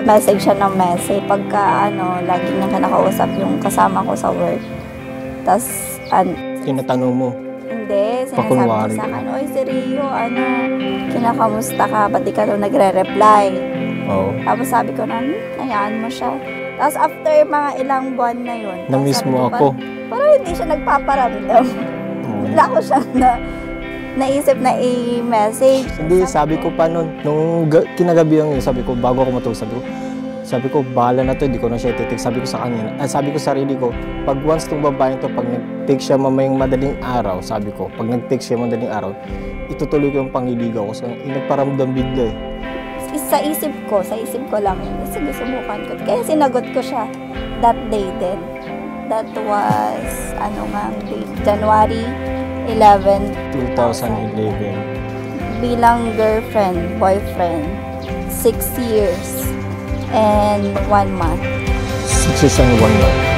Message siya ng message. Pagka lagi niyang kinakausap yung kasama ko sa work. Tapos, tinatanong mo? hindi, sinasabi ko sa akin, oy, si Rio, kinakamusta ka? Ba't di ka daw nagre-reply? Oo. Tapos sabi ko na, hayaan mo siya. Tapos after mga ilang buwan na yun, na-miss mo ako. Parang hindi siya nagpaparamdam. Bigla ko siyang naisip na i-message. Hindi, sabi ko pa nun, nung kinagabihan yun, sabi ko, bago ako matulog, sabi ko, bahala na to, hindi ko na siya titik. Sabi ko sa kanya, sabi ko sa sarili ko, pag once tong babaeng to, pag nag-take siya mamayang madaling araw, sabi ko, pag nag-take siya madaling araw, itutuloy ko yung pangiligaw ko. So, nagparamdam bigla eh. Sa isip ko lang yun. Sige, subukan ko. Kaya sinagot ko siya that day din. That was, January 11, 2011. Bilang girlfriend, boyfriend, 6 years and 1 month. 6 years and 1 month.